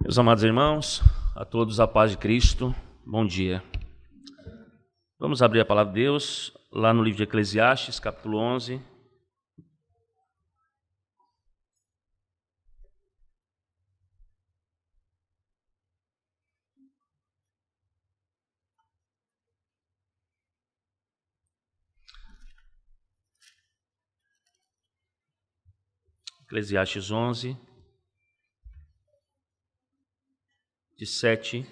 Meus amados irmãos, a todos a paz de Cristo, bom dia. Vamos abrir a palavra de Deus lá no livro de Eclesiastes, capítulo 11. Eclesiastes 11, de 7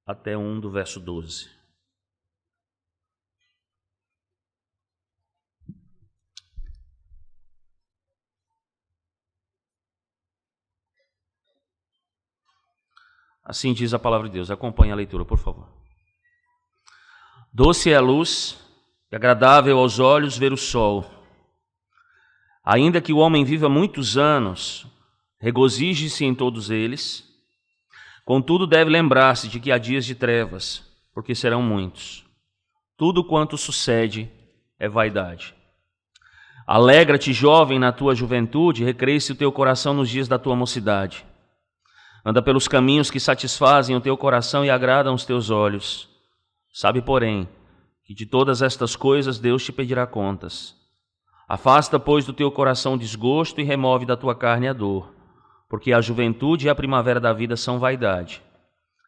até 1 do verso 12. Assim diz a palavra de Deus. Acompanhe a leitura, por favor. Doce é a luz e agradável aos olhos ver o sol. Ainda que o homem viva muitos anos, regozije-se em todos eles. Contudo, deve lembrar-se de que há dias de trevas, porque serão muitos. Tudo quanto sucede é vaidade. Alegra-te, jovem, na tua juventude, recreie-se o teu coração nos dias da tua mocidade. Anda pelos caminhos que satisfazem o teu coração e agradam os teus olhos. Sabe, porém, que de todas estas coisas Deus te pedirá contas. Afasta, pois, do teu coração o desgosto e remove da tua carne a dor, porque a juventude e a primavera da vida são vaidade.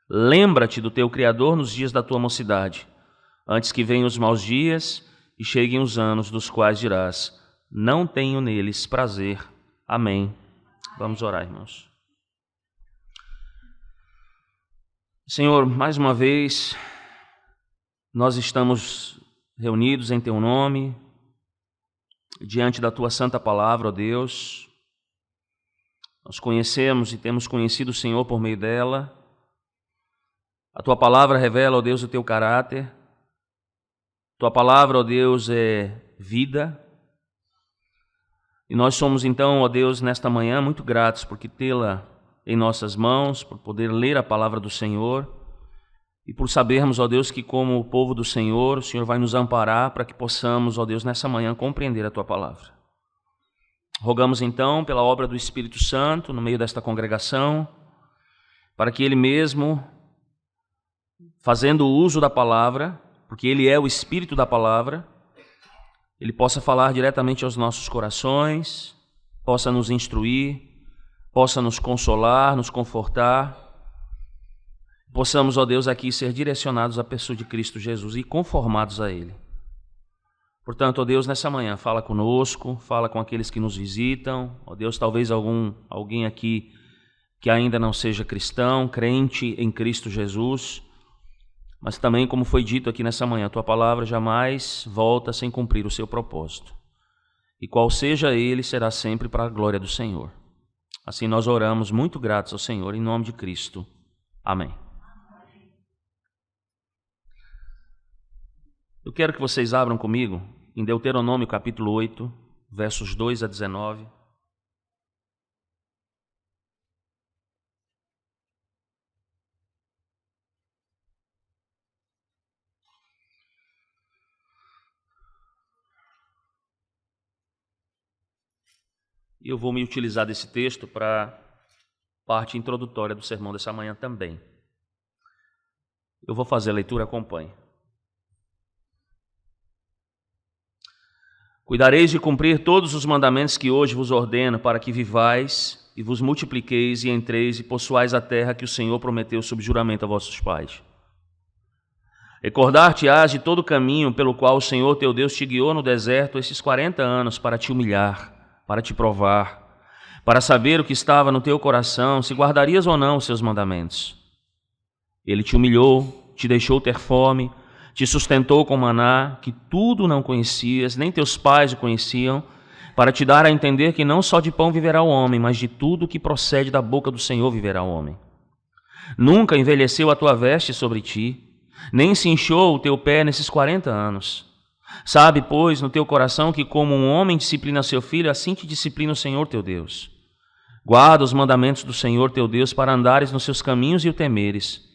Lembra-te do teu Criador nos dias da tua mocidade, antes que venham os maus dias e cheguem os anos dos quais dirás: não tenho neles prazer. Amém. Vamos orar, irmãos. Senhor, mais uma vez, nós estamos reunidos em Teu nome, diante da Tua santa palavra, ó Deus. Nós conhecemos e temos conhecido o Senhor por meio dela. A Tua palavra revela, ó Deus, o Teu caráter. Tua palavra, ó Deus, é vida. E nós somos então, ó Deus, nesta manhã muito gratos por tê-la em nossas mãos, por poder ler a palavra do Senhor e por sabermos, ó Deus, que como o povo do Senhor, o Senhor vai nos amparar para que possamos, ó Deus, nessa manhã compreender a Tua palavra. Rogamos então pela obra do Espírito Santo no meio desta congregação, para que Ele mesmo, fazendo uso da palavra, porque Ele é o Espírito da palavra, Ele possa falar diretamente aos nossos corações, possa nos instruir, possa nos consolar, nos confortar, possamos, ó Deus, aqui ser direcionados à pessoa de Cristo Jesus e conformados a Ele. Portanto, ó Deus, nessa manhã, fala conosco, fala com aqueles que nos visitam. Ó Deus, talvez alguém aqui que ainda não seja cristão, crente em Cristo Jesus, mas também, como foi dito aqui nessa manhã, a Tua palavra jamais volta sem cumprir o seu propósito. E qual seja ele, será sempre para a glória do Senhor. Assim nós oramos muito gratos ao Senhor, em nome de Cristo. Amém. Eu quero que vocês abram comigo em Deuteronômio capítulo 8, versos 2 a 19. E eu vou me utilizar desse texto para a parte introdutória do sermão dessa manhã também. Eu vou fazer a leitura, acompanhe. Cuidareis de cumprir todos os mandamentos que hoje vos ordeno, para que vivais e vos multipliqueis e entreis e possuais a terra que o Senhor prometeu sob juramento a vossos pais. Recordar-te-ás de todo o caminho pelo qual o Senhor teu Deus te guiou no deserto esses 40 anos para te humilhar, para te provar, para saber o que estava no teu coração, se guardarias ou não os seus mandamentos. Ele te humilhou, te deixou ter fome, te sustentou com maná, que tudo não conhecias, nem teus pais o conheciam, para te dar a entender que não só de pão viverá o homem, mas de tudo que procede da boca do Senhor viverá o homem. Nunca envelheceu a tua veste sobre ti, nem se inchou o teu pé nesses 40 anos. Sabe, pois, no teu coração que como um homem disciplina seu filho, assim te disciplina o Senhor teu Deus. Guarda os mandamentos do Senhor teu Deus para andares nos seus caminhos e o temeres.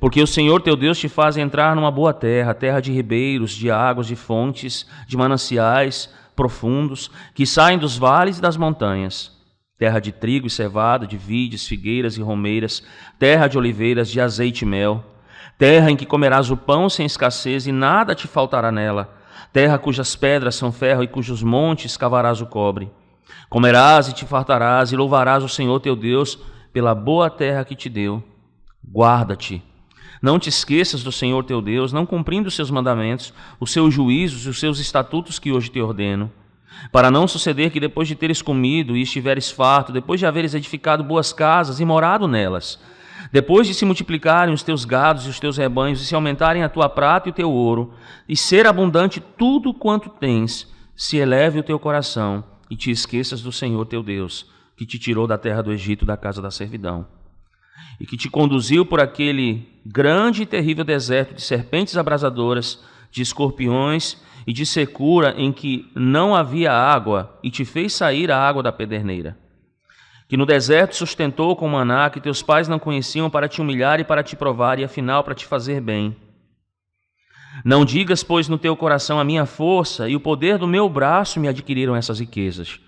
Porque o Senhor teu Deus te faz entrar numa boa terra, terra de ribeiros, de águas, de fontes, de mananciais, profundos, que saem dos vales e das montanhas. Terra de trigo e cevada, de vides, figueiras e romeiras, terra de oliveiras, de azeite e mel. Terra em que comerás o pão sem escassez e nada te faltará nela. Terra cujas pedras são ferro e cujos montes cavarás o cobre. Comerás e te fartarás e louvarás o Senhor teu Deus pela boa terra que te deu. Guarda-te. Não te esqueças do Senhor teu Deus, não cumprindo os seus mandamentos, os seus juízos e os seus estatutos que hoje te ordeno, para não suceder que depois de teres comido e estiveres farto, depois de haveres edificado boas casas e morado nelas, depois de se multiplicarem os teus gados e os teus rebanhos, e se aumentarem a tua prata e o teu ouro, e ser abundante tudo quanto tens, se eleve o teu coração e te esqueças do Senhor teu Deus, que te tirou da terra do Egito, da casa da servidão, e que te conduziu por aquele grande e terrível deserto de serpentes abrasadoras, de escorpiões e de secura em que não havia água, e te fez sair a água da pederneira. Que no deserto sustentou com maná que teus pais não conheciam, para te humilhar e para te provar, e afinal para te fazer bem. Não digas, pois, no teu coração: a minha força e o poder do meu braço me adquiriram essas riquezas.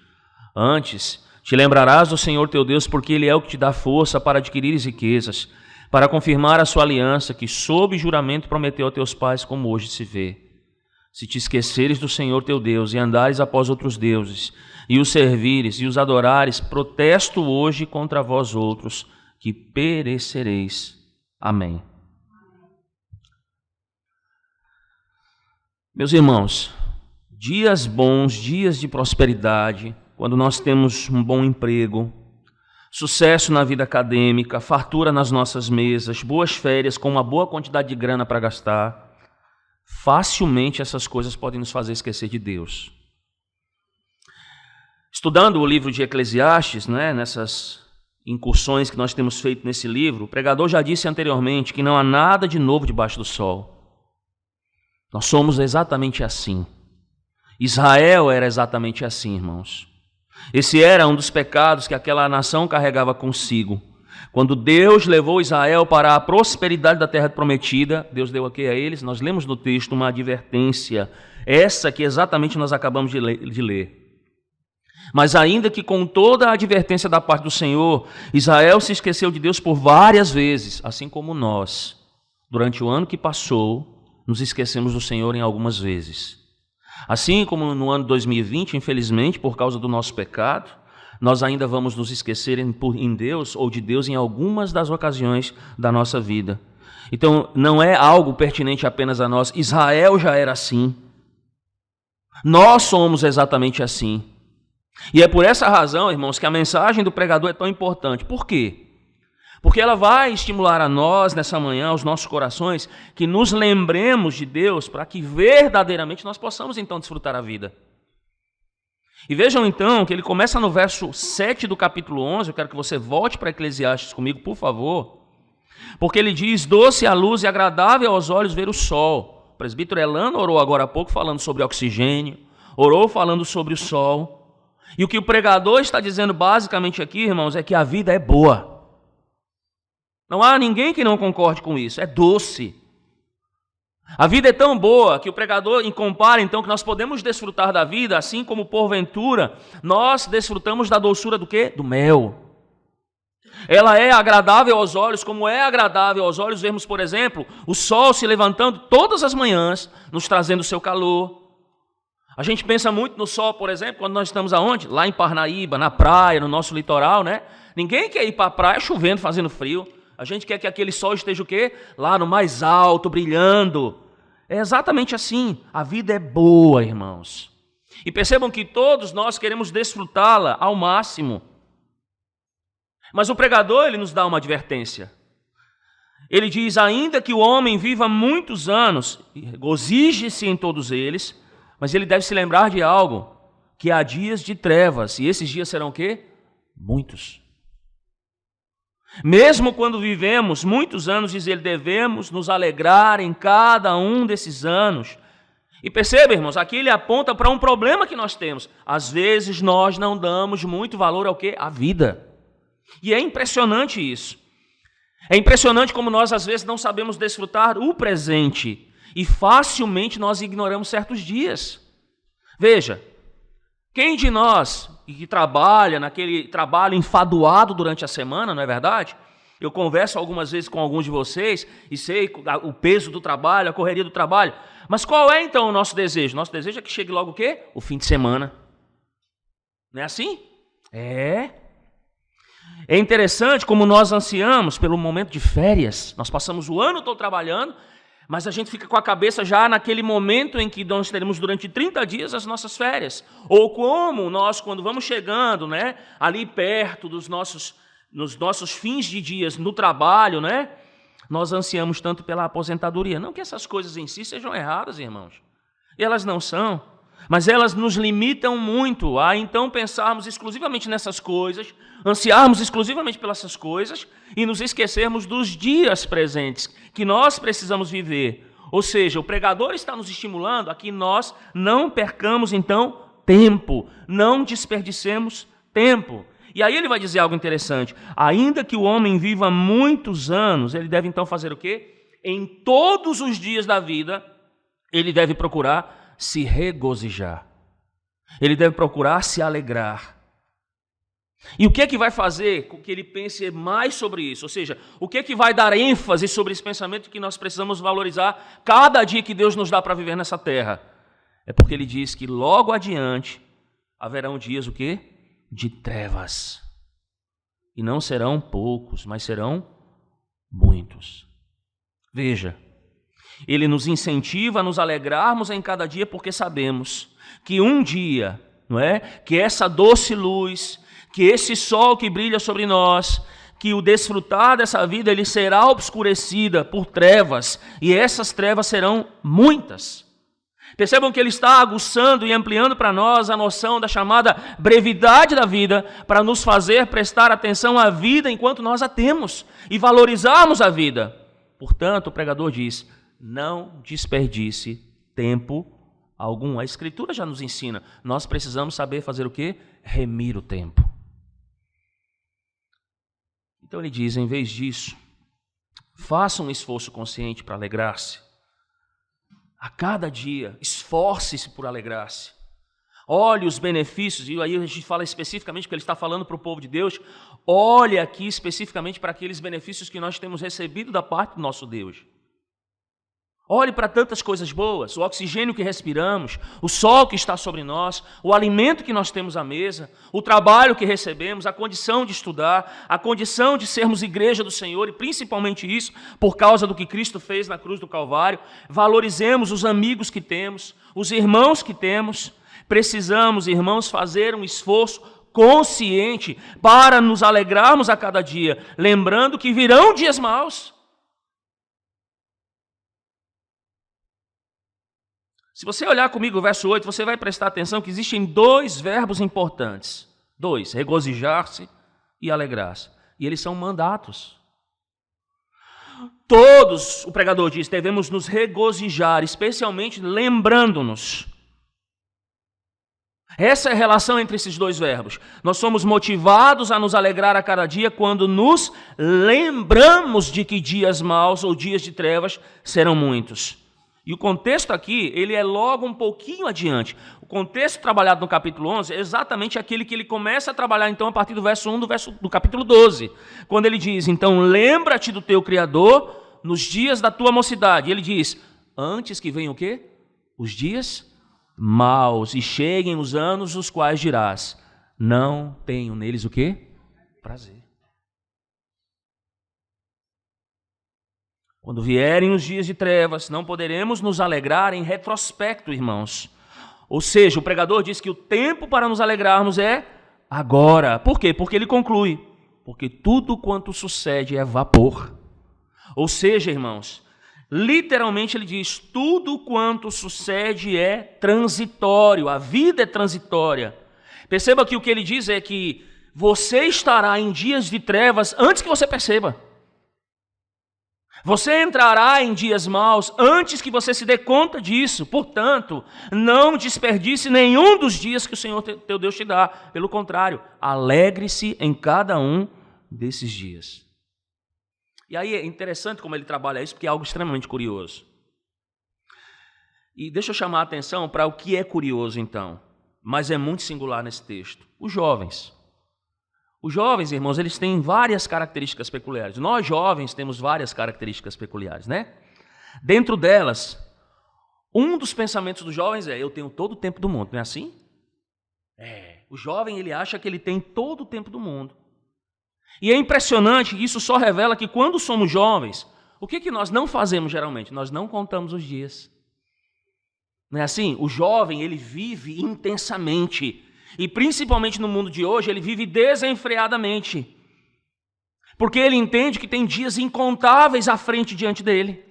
Antes, te lembrarás do Senhor teu Deus, porque Ele é o que te dá força para adquirires riquezas, para confirmar a sua aliança, que sob juramento prometeu a teus pais, como hoje se vê. Se te esqueceres do Senhor teu Deus e andares após outros deuses, e os servires e os adorares, protesto hoje contra vós outros, que perecereis. Amém. Meus irmãos, dias bons, dias de prosperidade, quando nós temos um bom emprego, sucesso na vida acadêmica, fartura nas nossas mesas, boas férias com uma boa quantidade de grana para gastar, facilmente essas coisas podem nos fazer esquecer de Deus. Estudando o livro de Eclesiastes, nessas incursões que nós temos feito nesse livro, o pregador já disse anteriormente que não há nada de novo debaixo do sol. Nós somos exatamente assim. Israel era exatamente assim, irmãos. Esse era um dos pecados que aquela nação carregava consigo. Quando Deus levou Israel para a prosperidade da terra prometida, Deus deu aqui a eles, nós lemos no texto uma advertência, essa que exatamente nós acabamos de ler. Mas ainda que com toda a advertência da parte do Senhor, Israel se esqueceu de Deus por várias vezes, assim como nós, durante o ano que passou, nos esquecemos do Senhor em algumas vezes. Assim como no ano 2020, infelizmente, por causa do nosso pecado, nós ainda vamos nos esquecer em Deus ou de Deus em algumas das ocasiões da nossa vida. Então, não é algo pertinente apenas a nós. Israel já era assim. Nós somos exatamente assim. E é por essa razão, irmãos, que a mensagem do pregador é tão importante. Por quê? Porque ela vai estimular a nós, nessa manhã, aos nossos corações, que nos lembremos de Deus, para que verdadeiramente nós possamos, então, desfrutar a vida. E vejam, então, que ele começa no verso 7 do capítulo 11, eu quero que você volte para Eclesiastes comigo, por favor, porque ele diz: doce a luz e agradável aos olhos ver o sol. O presbítero Elano orou agora há pouco falando sobre oxigênio, orou falando sobre o sol, e o que o pregador está dizendo basicamente aqui, irmãos, é que a vida é boa. Não há ninguém que não concorde com isso, é doce. A vida é tão boa que o pregador compara então que nós podemos desfrutar da vida, assim como porventura nós desfrutamos da doçura do quê? Do mel. Ela é agradável aos olhos, como é agradável aos olhos vermos, por exemplo, o sol se levantando todas as manhãs, nos trazendo o seu calor. A gente pensa muito no sol, por exemplo, quando nós estamos aonde? Lá em Parnaíba, na praia, no nosso litoral, né? Ninguém quer ir para a praia chovendo, fazendo frio. A gente quer que aquele sol esteja o quê? Lá no mais alto, brilhando. É exatamente assim. A vida é boa, irmãos. E percebam que todos nós queremos desfrutá-la ao máximo. Mas o pregador, ele nos dá uma advertência. Ele diz: ainda que o homem viva muitos anos, gozije-se em todos eles, mas ele deve se lembrar de algo, que há dias de trevas, e esses dias serão o quê? Muitos. Mesmo quando vivemos muitos anos, diz ele, devemos nos alegrar em cada um desses anos. E perceba, irmãos, aqui ele aponta para um problema que nós temos. Às vezes nós não damos muito valor ao quê? À vida. E é impressionante isso. É impressionante como nós às vezes não sabemos desfrutar o presente e facilmente nós ignoramos certos dias. Veja, Quem de nós que trabalha naquele trabalho enfadoado durante a semana, não é verdade? Eu converso algumas vezes com alguns de vocês e sei o peso do trabalho, a correria do trabalho. Mas qual é então o nosso desejo? Nosso desejo é que chegue logo o quê? O fim de semana. Não é assim? É. É interessante como nós ansiamos pelo momento de férias. Nós passamos o ano todo trabalhando, mas a gente fica com a cabeça já naquele momento em que nós teremos durante 30 dias as nossas férias. Ou como nós, quando vamos chegando, né, ali perto nos nossos fins de dias no trabalho, né, nós ansiamos tanto pela aposentadoria. Não que essas coisas em si sejam erradas, irmãos. Elas não são. Mas elas nos limitam muito a então pensarmos exclusivamente nessas coisas, ansiarmos exclusivamente pelas essas coisas e nos esquecermos dos dias presentes que nós precisamos viver. Ou seja, o pregador está nos estimulando a que nós não percamos então tempo, não desperdicemos tempo. E aí ele vai dizer algo interessante: ainda que o homem viva muitos anos, ele deve então fazer o quê? Em todos os dias da vida, ele deve procurar se regozijar. Ele deve procurar se alegrar. E o que é que vai fazer com que ele pense mais sobre isso? Ou seja, o que é que vai dar ênfase sobre esse pensamento que nós precisamos valorizar cada dia que Deus nos dá para viver nessa terra? É porque ele diz que logo adiante haverão dias o quê? De trevas. E não serão poucos, mas serão muitos. Veja, ele nos incentiva a nos alegrarmos em cada dia porque sabemos que um dia, não é? Que essa doce luz, que esse sol que brilha sobre nós, que o desfrutar dessa vida ele será obscurecida por trevas, e essas trevas serão muitas. Percebam que ele está aguçando e ampliando para nós a noção da chamada brevidade da vida, para nos fazer prestar atenção à vida enquanto nós a temos e valorizarmos a vida. Portanto, o pregador diz: não desperdice tempo algum. A Escritura já nos ensina. Nós precisamos saber fazer o quê? Remir o tempo. Então ele diz, em vez disso, faça um esforço consciente para alegrar-se. A cada dia, esforce-se por alegrar-se. Olhe os benefícios, e aí a gente fala especificamente, porque ele está falando para o povo de Deus, olhe aqui especificamente para aqueles benefícios que nós temos recebido da parte do nosso Deus. Olhe para tantas coisas boas, o oxigênio que respiramos, o sol que está sobre nós, o alimento que nós temos à mesa, o trabalho que recebemos, a condição de estudar, a condição de sermos igreja do Senhor, e principalmente isso, por causa do que Cristo fez na cruz do Calvário. Valorizemos os amigos que temos, os irmãos que temos. Precisamos, irmãos, fazer um esforço consciente para nos alegrarmos a cada dia, lembrando que virão dias maus. Se você olhar comigo o verso 8, você vai prestar atenção que existem dois verbos importantes. Dois: regozijar-se e alegrar-se. E eles são mandatos. Todos, o pregador diz, devemos nos regozijar, especialmente lembrando-nos. Essa é a relação entre esses dois verbos. Nós somos motivados a nos alegrar a cada dia quando nos lembramos de que dias maus ou dias de trevas serão muitos. E o contexto aqui, ele é logo um pouquinho adiante. O contexto trabalhado no capítulo 11 é exatamente aquele que ele começa a trabalhar então a partir do verso 1 do capítulo 12. Quando ele diz, então lembra-te do teu Criador nos dias da tua mocidade. E ele diz, antes que venham o quê? Os dias maus e cheguem os anos os quais dirás, não tenho neles o quê? Prazer. Quando vierem os dias de trevas, não poderemos nos alegrar em retrospecto, irmãos. Ou seja, o pregador diz que o tempo para nos alegrarmos é agora. Por quê? Porque ele conclui, porque tudo quanto sucede é vapor. Ou seja, irmãos, literalmente ele diz, tudo quanto sucede é transitório, a vida é transitória. Perceba que o que ele diz é que você estará em dias de trevas antes que você perceba. Você entrará em dias maus antes que você se dê conta disso. Portanto, não desperdice nenhum dos dias que o Senhor teu Deus te dá. Pelo contrário, alegre-se em cada um desses dias. E aí é interessante como ele trabalha isso, porque é algo extremamente curioso. E deixa eu chamar a atenção para o que é curioso então. mas é muito singular nesse texto. Os jovens. Os jovens, irmãos, eles têm várias características peculiares. Nós, jovens, temos várias características peculiares, né? Dentro delas, um dos pensamentos dos jovens é: eu tenho todo o tempo do mundo, não é assim? O jovem, ele acha que ele tem todo o tempo do mundo. E é impressionante que isso só revela que quando somos jovens, o que nós não fazemos geralmente? Nós não contamos os dias. Não é assim? O jovem, ele vive intensamente. E principalmente no mundo de hoje, ele vive desenfreadamente. Porque ele entende que tem dias incontáveis à frente diante dele.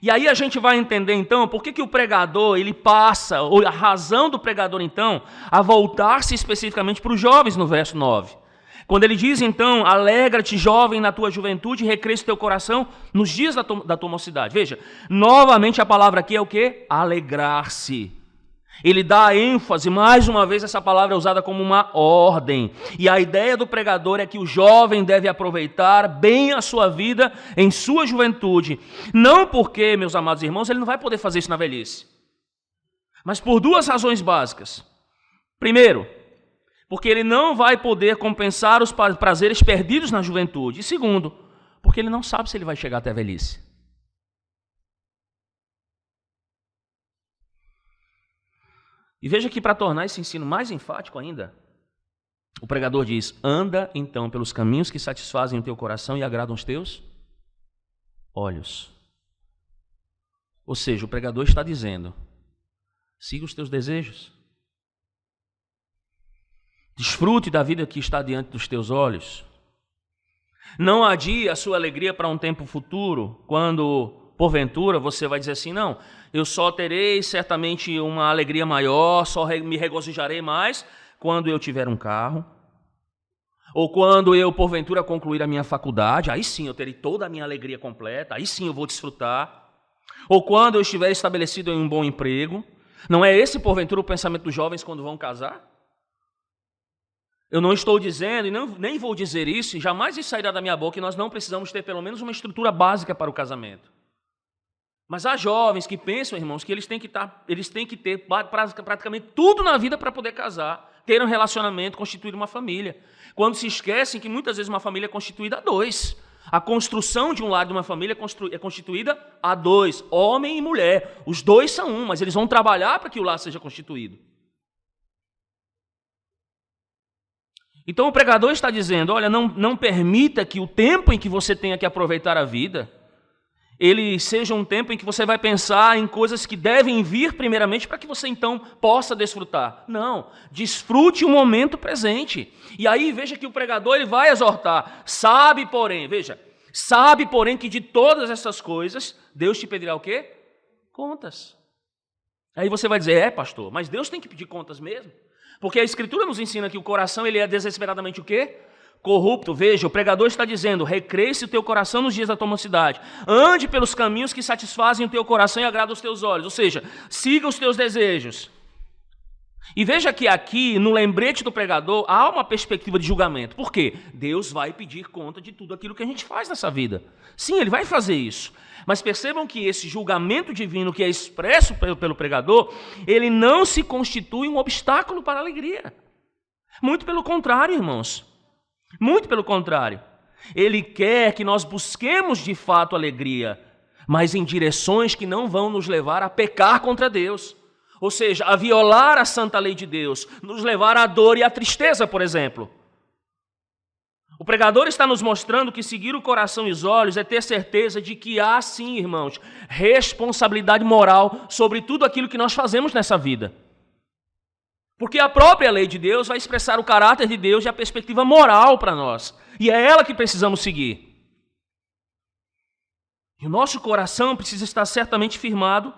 E aí a gente vai entender então por que o pregador, ele passa, ou a razão do pregador então, a voltar-se especificamente para os jovens no verso 9. Quando ele diz então: alegra-te, jovem, na tua juventude, recresce teu coração nos dias da tua mocidade. Veja, novamente a palavra aqui é o quê? Alegrar-se. Ele dá ênfase, mais uma vez essa palavra é usada como uma ordem. E a ideia do pregador é que o jovem deve aproveitar bem a sua vida em sua juventude. Não porque, meus amados irmãos, ele não vai poder fazer isso na velhice. Mas por duas razões básicas. Primeiro, porque ele não vai poder compensar os prazeres perdidos na juventude. E segundo, porque ele não sabe se ele vai chegar até a velhice. E veja que para tornar esse ensino mais enfático ainda, o pregador diz: anda então pelos caminhos que satisfazem o teu coração e agradam os teus olhos. Ou seja, o pregador está dizendo: siga os teus desejos. Desfrute da vida que está diante dos teus olhos. Não adie a sua alegria para um tempo futuro, quando porventura você vai dizer assim: não, eu só terei certamente uma alegria maior, só me regozijarei mais quando eu tiver um carro, ou quando eu porventura concluir a minha faculdade, aí sim eu terei toda a minha alegria completa, aí sim eu vou desfrutar, ou quando eu estiver estabelecido em um bom emprego. Não é esse porventura o pensamento dos jovens quando vão casar? Eu não estou dizendo, e nem vou dizer isso, e jamais isso sairá da minha boca, que nós não precisamos ter pelo menos uma estrutura básica para o casamento. Mas há jovens que pensam, irmãos, que eles têm que ter praticamente tudo na vida para poder casar, ter um relacionamento, constituir uma família. Quando se esquecem que muitas vezes uma família é constituída a dois. A construção de um lar de uma família é constituída a dois, homem e mulher. Os dois são um, mas eles vão trabalhar para que o lar seja constituído. Então o pregador está dizendo: olha, não permita que o tempo em que você tenha que aproveitar a vida, ele seja um tempo em que você vai pensar em coisas que devem vir primeiramente para que você então possa desfrutar. Não, desfrute o momento presente. E aí veja que o pregador ele vai exortar: sabe porém que de todas essas coisas Deus te pedirá o quê? Contas. Aí você vai dizer: pastor, mas Deus tem que pedir contas mesmo? Porque a Escritura nos ensina que o coração ele é desesperadamente o quê? Corrupto. Veja, o pregador está dizendo: recresce o teu coração nos dias da tua mocidade. Ande pelos caminhos que satisfazem o teu coração e agradam os teus olhos. Ou seja, siga os teus desejos. E veja que aqui, no lembrete do pregador, há uma perspectiva de julgamento. Por quê? Deus vai pedir conta de tudo aquilo que a gente faz nessa vida. Sim, Ele vai fazer isso. Mas percebam que esse julgamento divino que é expresso pelo pregador, ele não se constitui um obstáculo para a alegria. Muito pelo contrário, irmãos. Muito pelo contrário. Ele quer que nós busquemos de fato alegria, mas em direções que não vão nos levar a pecar contra Deus. Ou seja, a violar a santa lei de Deus, nos levar à dor e à tristeza, por exemplo. O pregador está nos mostrando que seguir o coração e os olhos é ter certeza de que há sim, irmãos, responsabilidade moral sobre tudo aquilo que nós fazemos nessa vida. Porque a própria lei de Deus vai expressar o caráter de Deus e a perspectiva moral para nós. E é ela que precisamos seguir. E o nosso coração precisa estar certamente firmado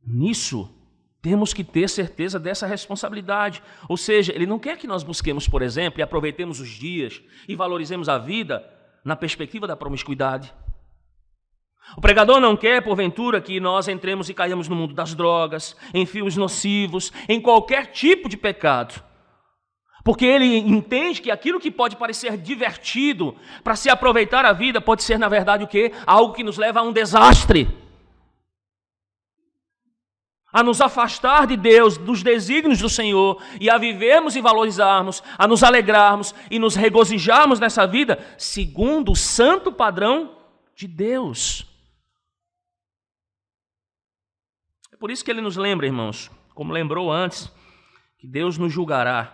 nisso. Temos que ter certeza dessa responsabilidade. Ou seja, Ele não quer que nós busquemos, por exemplo, e aproveitemos os dias e valorizemos a vida na perspectiva da promiscuidade. O pregador não quer, porventura, que nós entremos e caiamos no mundo das drogas, em filmes nocivos, em qualquer tipo de pecado. Porque ele entende que aquilo que pode parecer divertido para se aproveitar a vida pode ser, na verdade, o quê? Algo que nos leva a um desastre. a nos afastar de Deus, dos desígnios do Senhor, e a vivermos e valorizarmos, a nos alegrarmos e nos regozijarmos nessa vida, segundo o santo padrão de Deus. É por isso que ele nos lembra, irmãos, como lembrou antes, que Deus nos julgará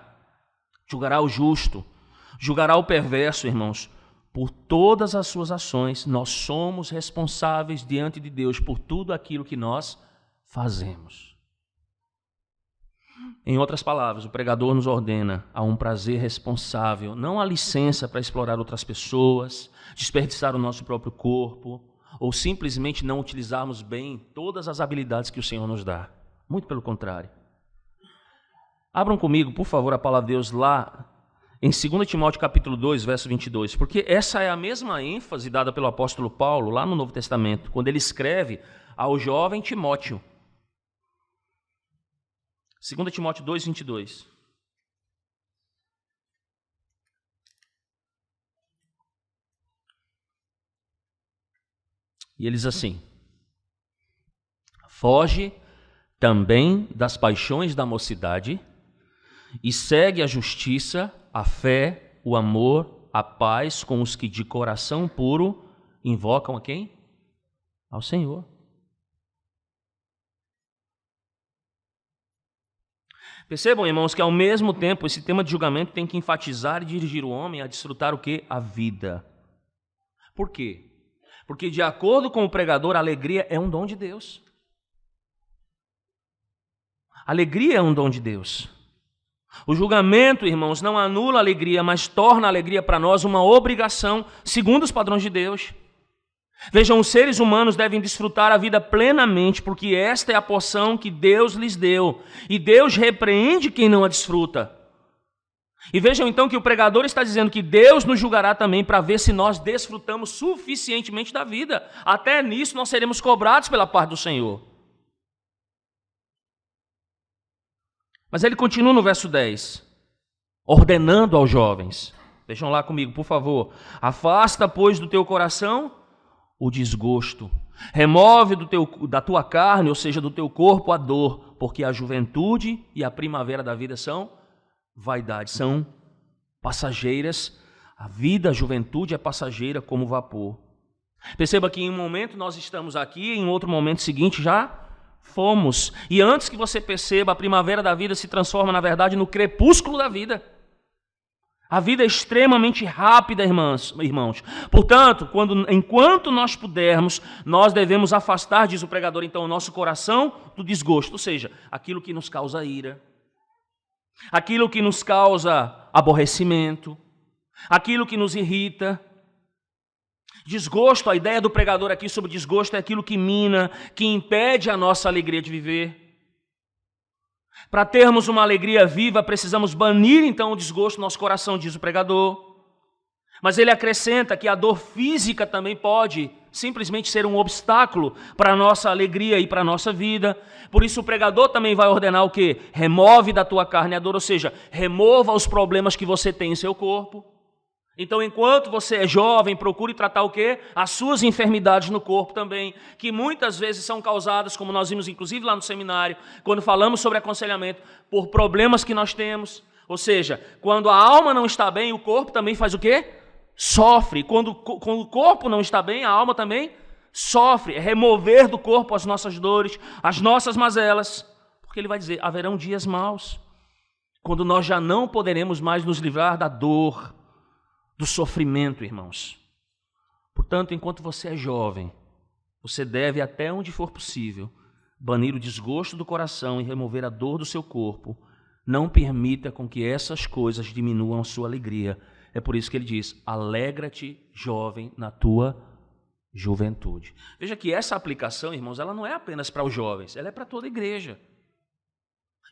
o justo, julgará o perverso, irmãos, por todas as suas ações. Nós somos responsáveis diante de Deus por tudo aquilo que nós fazemos. Em outras palavras, o pregador nos ordena a um prazer responsável, não a licença para explorar outras pessoas, desperdiçar o nosso próprio corpo, ou simplesmente não utilizarmos bem todas as habilidades que o Senhor nos dá. Muito pelo contrário. Abram comigo, por favor, a palavra de Deus lá em 2 Timóteo capítulo 2, verso 22, porque essa é a mesma ênfase dada pelo apóstolo Paulo lá no Novo Testamento, quando ele escreve ao jovem Timóteo. 2 Timóteo 2, 22. E ele diz assim: foge também das paixões da mocidade e segue a justiça, a fé, o amor, a paz com os que de coração puro invocam a quem? Ao Senhor. Percebam, irmãos, que ao mesmo tempo esse tema de julgamento tem que enfatizar e dirigir o homem a desfrutar o quê? A vida. Por quê? Porque de acordo com o pregador, a alegria é um dom de Deus. A alegria é um dom de Deus. O julgamento, irmãos, não anula a alegria, mas torna a alegria para nós uma obrigação, segundo os padrões de Deus. Vejam, os seres humanos devem desfrutar a vida plenamente, porque esta é a porção que Deus lhes deu, e Deus repreende quem não a desfruta. E vejam então que o pregador está dizendo que Deus nos julgará também para ver se nós desfrutamos suficientemente da vida. Até nisso nós seremos cobrados pela parte do Senhor. Mas ele continua no verso 10, ordenando aos jovens. Vejam lá comigo, por favor. Afasta, pois, do teu coração o desgosto. Remove da tua carne, ou seja, do teu corpo, a dor, porque a juventude e a primavera da vida são vaidade, são passageiras. A vida, a juventude é passageira como vapor. Perceba que em um momento nós estamos aqui, em outro momento seguinte já fomos. E antes que você perceba, a primavera da vida se transforma, na verdade, no crepúsculo da vida. A vida é extremamente rápida, irmãos. Portanto, enquanto nós pudermos, nós devemos afastar, diz o pregador, então, o nosso coração do desgosto, ou seja, aquilo que nos causa ira, aquilo que nos causa aborrecimento, aquilo que nos irrita. Desgosto, a ideia do pregador aqui sobre desgosto é aquilo que mina, que impede a nossa alegria de viver. Para termos uma alegria viva, precisamos banir então o desgosto do nosso coração, diz o pregador. Mas ele acrescenta que a dor física também pode simplesmente ser um obstáculo para a nossa alegria e para a nossa vida. Por isso o pregador também vai ordenar o quê? Remove da tua carne a dor, ou seja, remova os problemas que você tem em seu corpo. Então, enquanto você é jovem, procure tratar o quê? As suas enfermidades no corpo também, que muitas vezes são causadas, como nós vimos inclusive lá no seminário, quando falamos sobre aconselhamento, por problemas que nós temos. Ou seja, quando a alma não está bem, o corpo também faz o quê? Sofre. Quando o corpo não está bem, a alma também sofre. É remover do corpo as nossas dores, as nossas mazelas. Porque ele vai dizer, haverão dias maus, quando nós já não poderemos mais nos livrar da dor, do sofrimento, irmãos. Portanto, enquanto você é jovem, você deve, até onde for possível, banir o desgosto do coração e remover a dor do seu corpo. Não permita com que essas coisas diminuam a sua alegria. É por isso que ele diz, alegra-te, jovem, na tua juventude. Veja que essa aplicação, irmãos, ela não é apenas para os jovens, ela é para toda a igreja.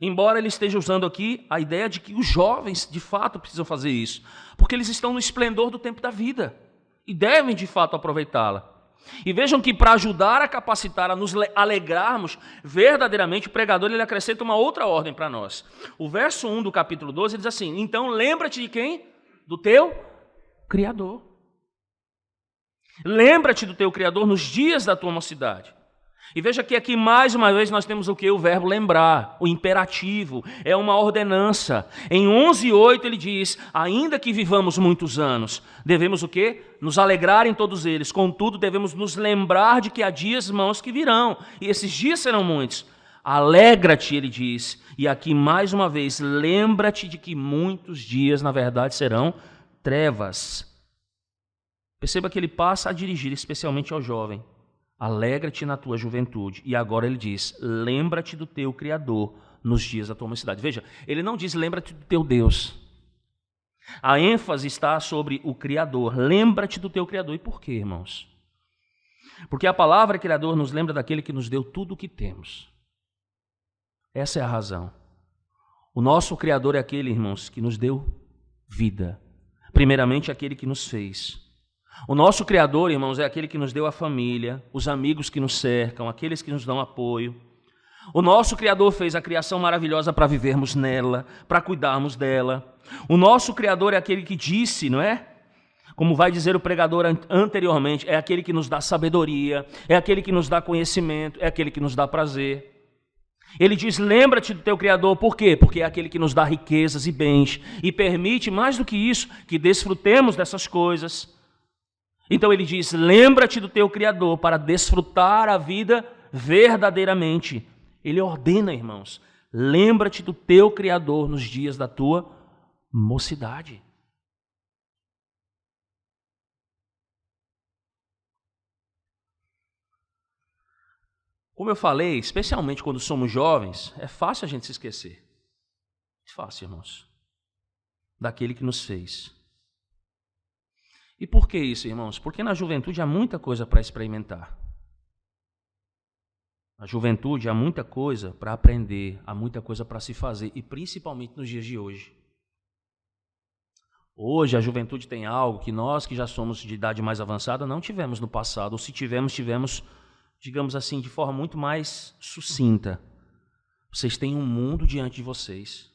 Embora ele esteja usando aqui a ideia de que os jovens, de fato, precisam fazer isso, porque eles estão no esplendor do tempo da vida e devem, de fato, aproveitá-la. E vejam que para ajudar a capacitar, a nos alegrarmos verdadeiramente, o pregador ele acrescenta uma outra ordem para nós. O verso 1 do capítulo 12, ele diz assim, então lembra-te de quem? Do teu Criador. Lembra-te do teu Criador nos dias da tua mocidade. E veja que aqui mais uma vez nós temos o que? O verbo lembrar, o imperativo, é uma ordenança. Em 11:8 ele diz, ainda que vivamos muitos anos, devemos o quê? Nos alegrar em todos eles, contudo devemos nos lembrar de que há dias, irmãos, que virão, e esses dias serão muitos. Alegra-te, ele diz, e aqui mais uma vez, lembra-te de que muitos dias, na verdade, serão trevas. Perceba que ele passa a dirigir especialmente ao jovem. Alegra-te na tua juventude. E agora ele diz, lembra-te do teu Criador nos dias da tua mocidade. Veja, ele não diz lembra-te do teu Deus. A ênfase está sobre o Criador. Lembra-te do teu Criador. E por quê, irmãos? Porque a palavra Criador nos lembra daquele que nos deu tudo o que temos. Essa é a razão. O nosso Criador é aquele, irmãos, que nos deu vida. Primeiramente, aquele que nos fez. O nosso Criador, irmãos, é aquele que nos deu a família, os amigos que nos cercam, aqueles que nos dão apoio. O nosso Criador fez a criação maravilhosa para vivermos nela, para cuidarmos dela. O nosso Criador é aquele que disse, não é? Como vai dizer o pregador anteriormente, é aquele que nos dá sabedoria, é aquele que nos dá conhecimento, é aquele que nos dá prazer. Ele diz, lembra-te do teu Criador, por quê? Porque é aquele que nos dá riquezas e bens e permite, mais do que isso, que desfrutemos dessas coisas. Então ele diz, lembra-te do teu Criador para desfrutar a vida verdadeiramente. Ele ordena, irmãos, lembra-te do teu Criador nos dias da tua mocidade. Como eu falei, especialmente quando somos jovens, é fácil a gente se esquecer. É fácil, irmãos, daquele que nos fez. E por que isso, irmãos? Porque na juventude há muita coisa para experimentar. Na juventude há muita coisa para aprender, há muita coisa para se fazer, e principalmente nos dias de hoje. Hoje a juventude tem algo que nós que já somos de idade mais avançada não tivemos no passado, ou se tivemos, digamos assim, de forma muito mais sucinta. Vocês têm um mundo diante de vocês.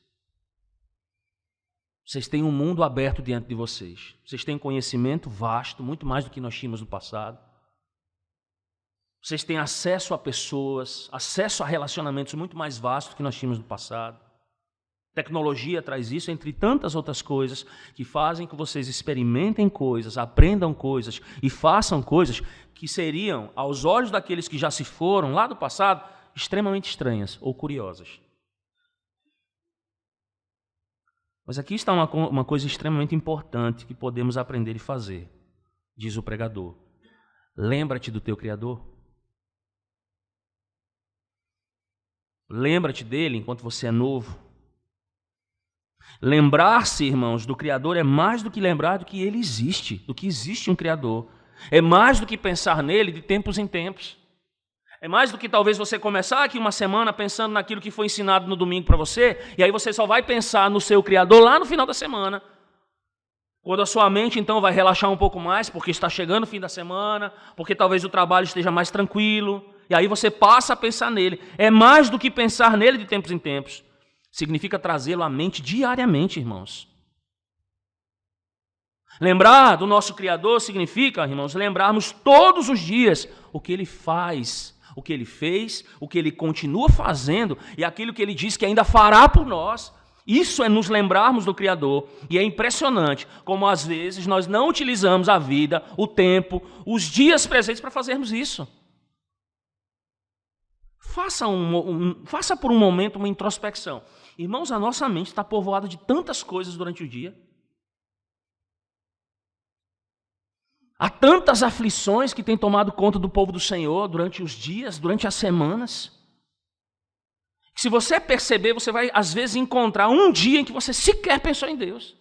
Vocês têm um mundo aberto diante de vocês. Vocês têm conhecimento vasto, muito mais do que nós tínhamos no passado. Vocês têm acesso a pessoas, acesso a relacionamentos muito mais vastos do que nós tínhamos no passado. Tecnologia traz isso, entre tantas outras coisas, que fazem que vocês experimentem coisas, aprendam coisas e façam coisas que seriam, aos olhos daqueles que já se foram lá do passado, extremamente estranhas ou curiosas. Mas aqui está uma coisa extremamente importante que podemos aprender e fazer, diz o pregador. Lembra-te do teu Criador. Lembra-te dele enquanto você é novo. Lembrar-se, irmãos, do Criador é mais do que lembrar do que ele existe, do que existe um Criador. É mais do que pensar nele de tempos em tempos. É mais do que talvez você começar aqui uma semana pensando naquilo que foi ensinado no domingo para você, e aí você só vai pensar no seu Criador lá no final da semana. Quando a sua mente então vai relaxar um pouco mais, porque está chegando o fim da semana, porque talvez o trabalho esteja mais tranquilo, e aí você passa a pensar nele. É mais do que pensar nele de tempos em tempos. Significa trazê-lo à mente diariamente, irmãos. Lembrar do nosso Criador significa, irmãos, lembrarmos todos os dias o que ele faz, o que ele fez, o que ele continua fazendo e aquilo que ele diz que ainda fará por nós. Isso é nos lembrarmos do Criador. E é impressionante como às vezes nós não utilizamos a vida, o tempo, os dias presentes para fazermos isso. Faça por um momento uma introspecção. Irmãos, a nossa mente está povoada de tantas coisas durante o dia. Há tantas aflições que têm tomado conta do povo do Senhor durante os dias, durante as semanas. Se você perceber, você vai às vezes encontrar um dia em que você sequer pensou em Deus.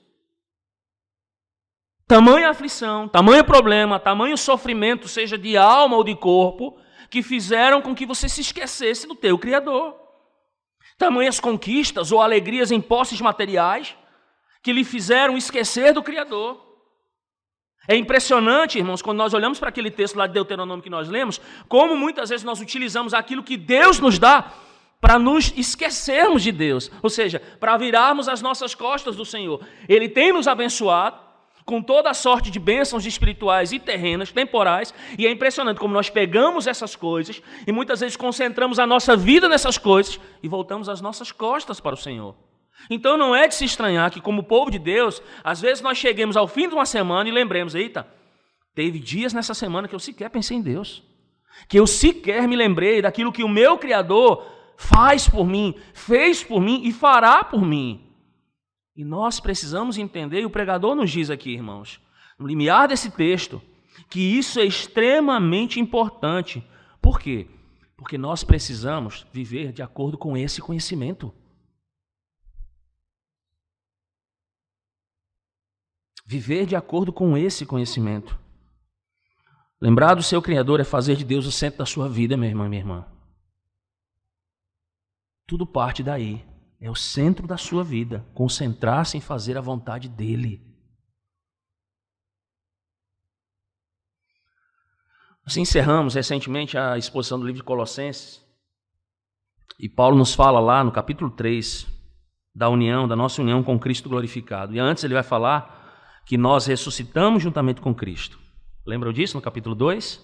Tamanha aflição, tamanho problema, tamanho sofrimento, seja de alma ou de corpo, que fizeram com que você se esquecesse do teu Criador. Tamanhas conquistas ou alegrias em posses materiais que lhe fizeram esquecer do Criador. É impressionante, irmãos, quando nós olhamos para aquele texto lá de Deuteronômio que nós lemos, como muitas vezes nós utilizamos aquilo que Deus nos dá para nos esquecermos de Deus, ou seja, para virarmos as nossas costas do Senhor. Ele tem nos abençoado, com toda a sorte de bênçãos espirituais e terrenas, temporais, e é impressionante como nós pegamos essas coisas e muitas vezes concentramos a nossa vida nessas coisas e voltamos as nossas costas para o Senhor. Então não é de se estranhar que, como povo de Deus, às vezes nós cheguemos ao fim de uma semana e lembremos, eita, teve dias nessa semana que eu sequer pensei em Deus, que eu sequer me lembrei daquilo que o meu Criador faz por mim, fez por mim e fará por mim. E nós precisamos entender, e o pregador nos diz aqui, irmãos, no limiar desse texto, que isso é extremamente importante. Por quê? Porque nós precisamos viver de acordo com esse conhecimento. Viver de acordo com esse conhecimento. Lembrar do seu Criador é fazer de Deus o centro da sua vida, meu irmão e minha irmã. Tudo parte daí. É o centro da sua vida. Concentrar-se em fazer a vontade dEle. Nós encerramos recentemente a exposição do livro de Colossenses. E Paulo nos fala lá no capítulo 3 da nossa união com Cristo glorificado. E antes ele vai falar que nós ressuscitamos juntamente com Cristo. Lembram disso no capítulo 2?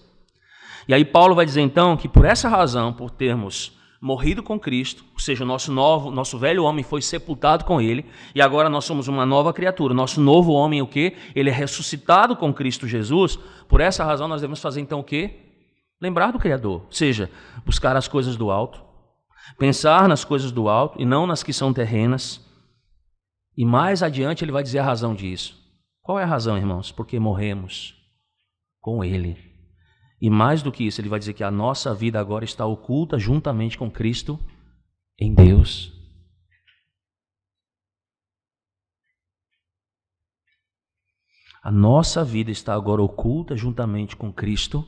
E aí Paulo vai dizer então que por essa razão, por termos morrido com Cristo, ou seja, o nosso velho homem foi sepultado com Ele, e agora nós somos uma nova criatura. Nosso novo homem é o quê? Ele é ressuscitado com Cristo Jesus. Por essa razão nós devemos fazer então o quê? Lembrar do Criador, ou seja, buscar as coisas do alto, pensar nas coisas do alto e não nas que são terrenas. E mais adiante ele vai dizer a razão disso. Qual é a razão, irmãos? Porque morremos com Ele. E mais do que isso, ele vai dizer que a nossa vida agora está oculta juntamente com Cristo em Deus. A nossa vida está agora oculta juntamente com Cristo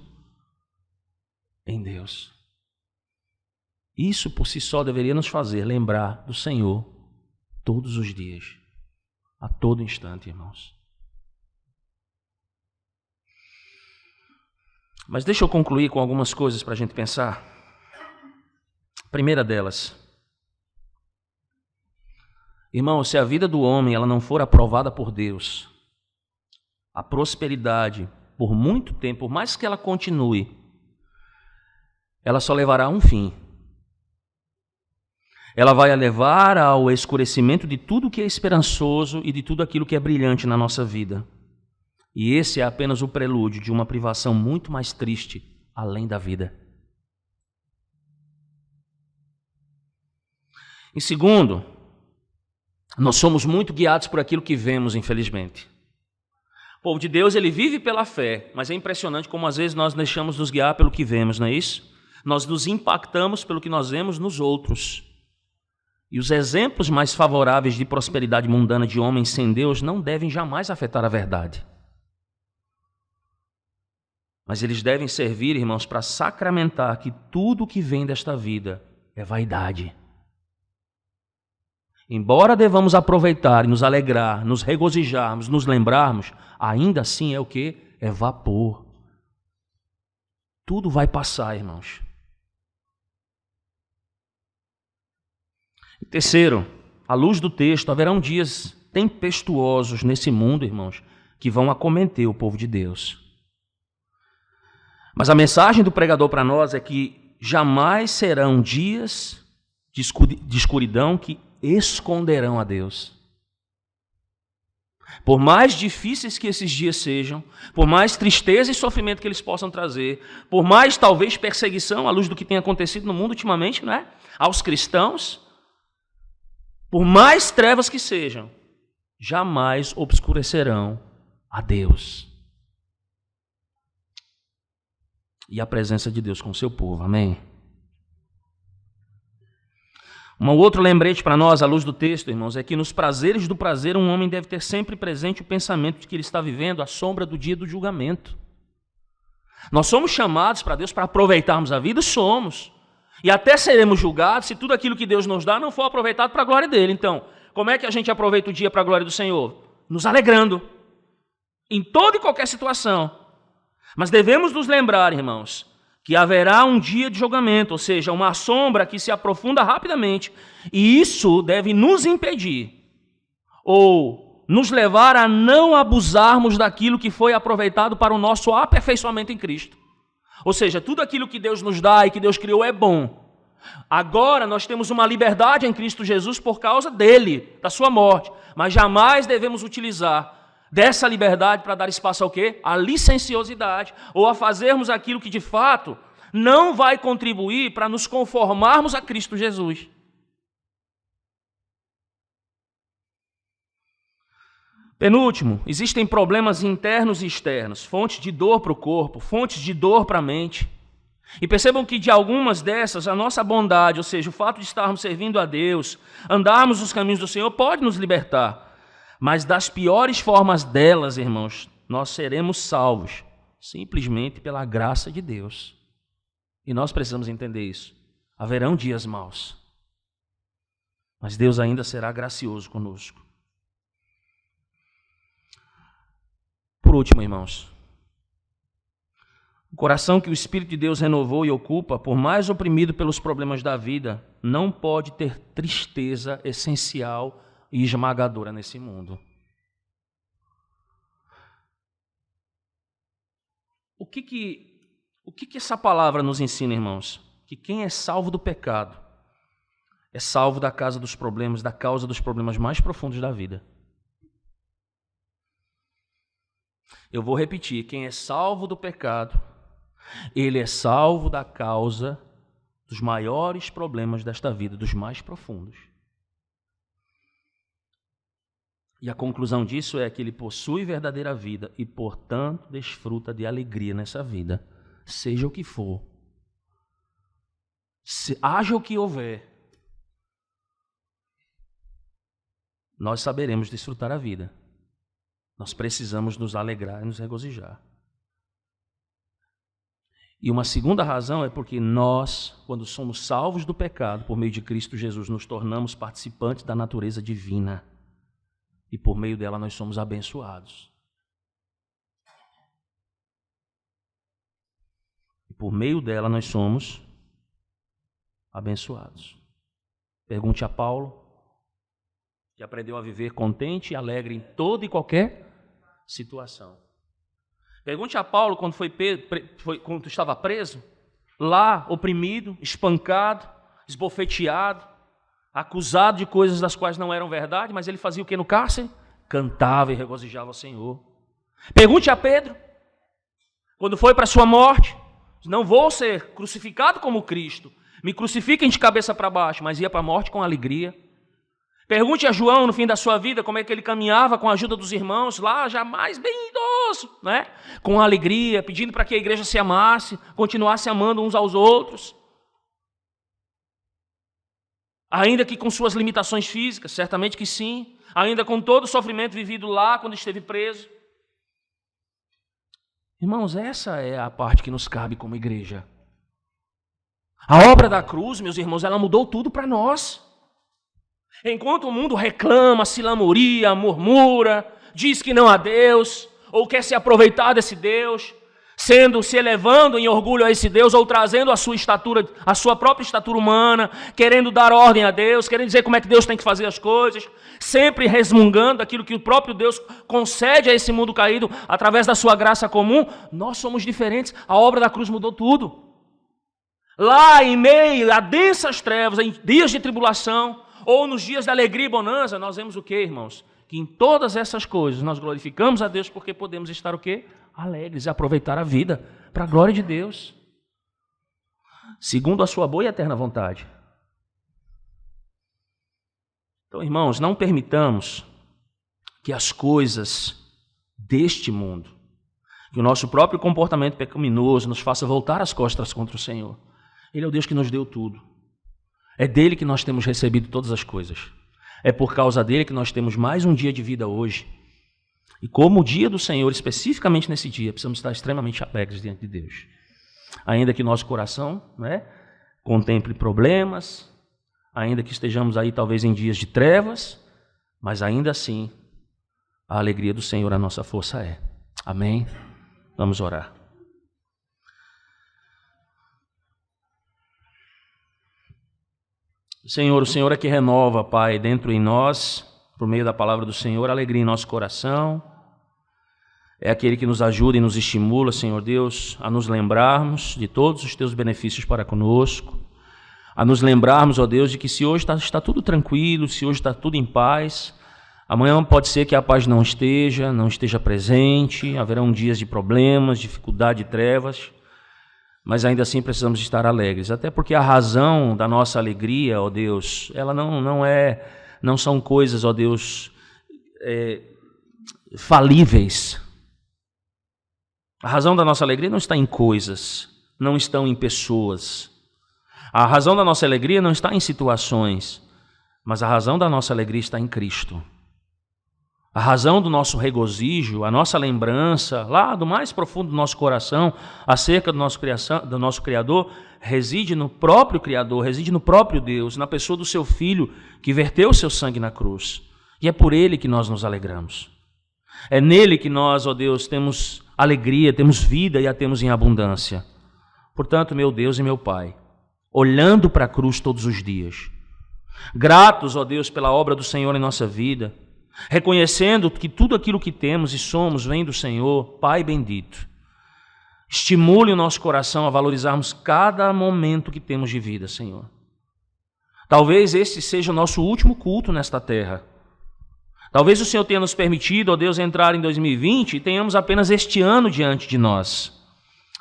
em Deus. Isso por si só deveria nos fazer lembrar do Senhor todos os dias, a todo instante, irmãos. Mas deixa eu concluir com algumas coisas para a gente pensar. A primeira delas, irmão, se a vida do homem ela não for aprovada por Deus, a prosperidade, por muito tempo, por mais que ela continue, ela só levará a um fim. Ela vai levar ao escurecimento de tudo que é esperançoso e de tudo aquilo que é brilhante na nossa vida. E esse é apenas o prelúdio de uma privação muito mais triste, além da vida. Em segundo, nós somos muito guiados por aquilo que vemos, infelizmente. O povo de Deus, ele vive pela fé, mas é impressionante como às vezes nós deixamos nos guiar pelo que vemos, não é isso? Nós nos impactamos pelo que nós vemos nos outros. E os exemplos mais favoráveis de prosperidade mundana de homens sem Deus não devem jamais afetar a verdade. Mas eles devem servir, irmãos, para sacramentar que tudo o que vem desta vida é vaidade. Embora devamos aproveitar e nos alegrar, nos regozijarmos, nos lembrarmos, ainda assim é o quê? É vapor. Tudo vai passar, irmãos. E terceiro, à luz do texto, haverão dias tempestuosos nesse mundo, irmãos, que vão acometer o povo de Deus. Mas a mensagem do pregador para nós é que jamais serão dias de escuridão que esconderão a Deus. Por mais difíceis que esses dias sejam, por mais tristeza e sofrimento que eles possam trazer, por mais talvez perseguição à luz do que tem acontecido no mundo ultimamente, não é? Aos cristãos, por mais trevas que sejam, jamais obscurecerão a Deus e a presença de Deus com o seu povo, amém? Um outro lembrete para nós, à luz do texto, irmãos, é que nos prazeres do prazer, um homem deve ter sempre presente o pensamento de que ele está vivendo à sombra do dia do julgamento. Nós somos chamados para Deus para aproveitarmos a vida? Somos. E até seremos julgados se tudo aquilo que Deus nos dá não for aproveitado para a glória dele. Então, como é que a gente aproveita o dia para a glória do Senhor? Nos alegrando. Em toda e qualquer situação. Mas devemos nos lembrar, irmãos, que haverá um dia de julgamento, ou seja, uma sombra que se aprofunda rapidamente, e isso deve nos impedir, ou nos levar a não abusarmos daquilo que foi aproveitado para o nosso aperfeiçoamento em Cristo. Ou seja, tudo aquilo que Deus nos dá e que Deus criou é bom. Agora nós temos uma liberdade em Cristo Jesus por causa dele, da sua morte. Mas jamais devemos utilizar dessa liberdade para dar espaço ao quê? À licenciosidade, ou a fazermos aquilo que de fato não vai contribuir para nos conformarmos a Cristo Jesus. Penúltimo, existem problemas internos e externos, fontes de dor para o corpo, fontes de dor para a mente. E percebam que de algumas dessas, a nossa bondade, ou seja, o fato de estarmos servindo a Deus, andarmos nos caminhos do Senhor, pode nos libertar. Mas das piores formas delas, irmãos, nós seremos salvos, simplesmente pela graça de Deus. E nós precisamos entender isso. Haverão dias maus, mas Deus ainda será gracioso conosco. Por último, irmãos, o coração que o Espírito de Deus renovou e ocupa, por mais oprimido pelos problemas da vida, não pode ter tristeza essencial e esmagadora nesse mundo. O que essa palavra nos ensina, irmãos? Que quem é salvo do pecado é salvo da causa dos problemas mais profundos da vida. Eu vou repetir, quem é salvo do pecado, ele é salvo da causa dos maiores problemas desta vida, dos mais profundos. E a conclusão disso é que ele possui verdadeira vida e, portanto, desfruta de alegria nessa vida, seja o que for. Haja o que houver, nós saberemos desfrutar a vida. Nós precisamos nos alegrar e nos regozijar. E uma segunda razão é porque nós, quando somos salvos do pecado por meio de Cristo Jesus, nos tornamos participantes da natureza divina. E por meio dela nós somos abençoados. E por meio dela nós somos abençoados. Pergunte a Paulo, que aprendeu a viver contente e alegre em toda e qualquer situação. Pergunte a Paulo quando estava preso, lá oprimido, espancado, esbofeteado, acusado de coisas das quais não eram verdade, mas ele fazia o que no cárcere? Cantava e regozijava ao Senhor. Pergunte a Pedro, quando foi para a sua morte, não vou ser crucificado como Cristo, me crucifiquem de cabeça para baixo, mas ia para a morte com alegria. Pergunte a João no fim da sua vida como é que ele caminhava com a ajuda dos irmãos, lá já mais bem idoso, né? Com alegria, pedindo para que a igreja se amasse, continuasse amando uns aos outros. Ainda que com suas limitações físicas, certamente que sim. Ainda com todo o sofrimento vivido lá quando esteve preso. Irmãos, essa é a parte que nos cabe como igreja. A obra da cruz, meus irmãos, ela mudou tudo para nós. Enquanto o mundo reclama, se lamoria, murmura, diz que não há Deus, ou quer se aproveitar desse Deus, se elevando em orgulho a esse Deus, ou trazendo a sua própria estatura humana, querendo dar ordem a Deus, querendo dizer como é que Deus tem que fazer as coisas, sempre resmungando aquilo que o próprio Deus concede a esse mundo caído através da sua graça comum, nós somos diferentes. A obra da cruz mudou tudo. Lá em meio a densas trevas, em dias de tribulação, ou nos dias de alegria e bonança, nós vemos o quê, irmãos? Que em todas essas coisas nós glorificamos a Deus porque podemos estar o quê? Alegres e aproveitar a vida para a glória de Deus. Segundo a sua boa e eterna vontade. Então, irmãos, não permitamos que as coisas deste mundo, que o nosso próprio comportamento pecaminoso nos faça voltar as costas contra o Senhor. Ele é o Deus que nos deu tudo. É dele que nós temos recebido todas as coisas. É por causa dele que nós temos mais um dia de vida hoje. E como o dia do Senhor, especificamente nesse dia, precisamos estar extremamente alegres diante de Deus. Ainda que nosso coração, contemple problemas, ainda que estejamos aí talvez em dias de trevas, mas ainda assim, a alegria do Senhor a nossa força é. Amém? Vamos orar. Senhor, o Senhor é que renova, Pai, dentro em nós por meio da palavra do Senhor, alegria em nosso coração. É aquele que nos ajuda e nos estimula, Senhor Deus, a nos lembrarmos de todos os teus benefícios para conosco, a nos lembrarmos, ó Deus, de que se hoje está tudo tranquilo, se hoje está tudo em paz, amanhã pode ser que a paz não esteja presente, haverão dias de problemas, dificuldade e trevas, mas ainda assim precisamos estar alegres, até porque a razão da nossa alegria, ó Deus, ela não são coisas, ó Deus, falíveis. A razão da nossa alegria não está em coisas, não estão em pessoas. A razão da nossa alegria não está em situações, mas a razão da nossa alegria está em Cristo. A razão do nosso regozijo, a nossa lembrança, lá do mais profundo do nosso coração, acerca do nosso Criador, reside no próprio Criador, reside no próprio Deus, na pessoa do seu Filho, que verteu o seu sangue na cruz. E é por Ele que nós nos alegramos. É nele que nós, ó Deus, temos alegria, temos vida e a temos em abundância. Portanto, meu Deus e meu Pai, olhando para a cruz todos os dias, gratos, ó Deus, pela obra do Senhor em nossa vida, reconhecendo que tudo aquilo que temos e somos vem do Senhor, Pai bendito, estimule o nosso coração a valorizarmos cada momento que temos de vida, Senhor. Talvez este seja o nosso último culto nesta terra. Talvez o Senhor tenha nos permitido, ó Deus, entrar em 2020 e tenhamos apenas este ano diante de nós.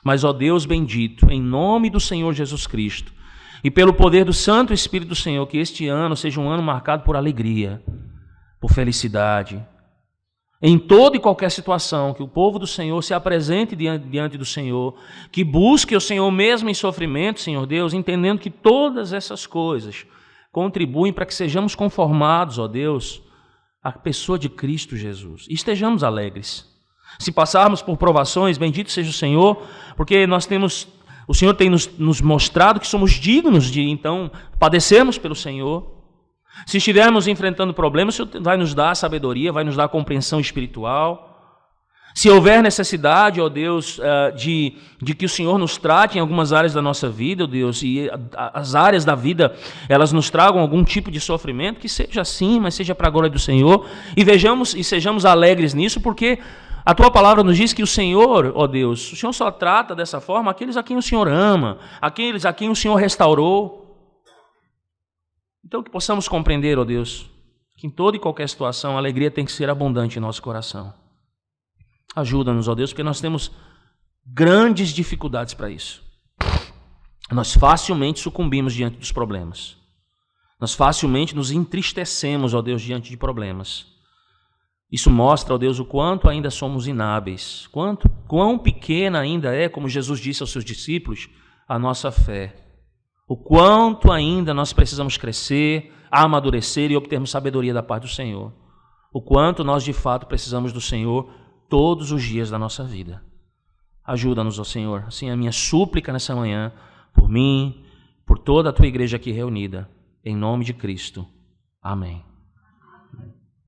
Mas, ó Deus bendito, em nome do Senhor Jesus Cristo e pelo poder do Santo Espírito do Senhor, que este ano seja um ano marcado por alegria, por felicidade. Em toda e qualquer situação, que o povo do Senhor se apresente diante do Senhor, que busque o Senhor mesmo em sofrimento, Senhor Deus, entendendo que todas essas coisas contribuem para que sejamos conformados, ó Deus, à pessoa de Cristo Jesus. E estejamos alegres. Se passarmos por provações, bendito seja o Senhor, porque o Senhor tem nos mostrado que somos dignos de, então, padecermos pelo Senhor. Se estivermos enfrentando problemas, o Senhor vai nos dar sabedoria, vai nos dar compreensão espiritual. Se houver necessidade, ó Deus, de que o Senhor nos trate em algumas áreas da nossa vida, ó Deus, e as áreas da vida, elas nos tragam algum tipo de sofrimento, que seja assim, mas seja para a glória do Senhor, e sejamos alegres nisso, porque a Tua palavra nos diz que o Senhor, ó Deus, o Senhor só trata dessa forma aqueles a quem o Senhor ama, aqueles a quem o Senhor restaurou. Então que possamos compreender, ó Deus, que em toda e qualquer situação a alegria tem que ser abundante em nosso coração. Ajuda-nos, ó Deus, porque nós temos grandes dificuldades para isso. Nós facilmente sucumbimos diante dos problemas. Nós facilmente nos entristecemos, ó Deus, diante de problemas. Isso mostra, ó Deus, o quanto ainda somos inábeis, quão pequena ainda é, como Jesus disse aos seus discípulos, a nossa fé. O quanto ainda nós precisamos crescer, amadurecer e obtermos sabedoria da parte do Senhor. O quanto nós de fato precisamos do Senhor todos os dias da nossa vida. Ajuda-nos, ó Senhor. Assim, a minha súplica nessa manhã, por mim, por toda a Tua igreja aqui reunida, em nome de Cristo. Amém.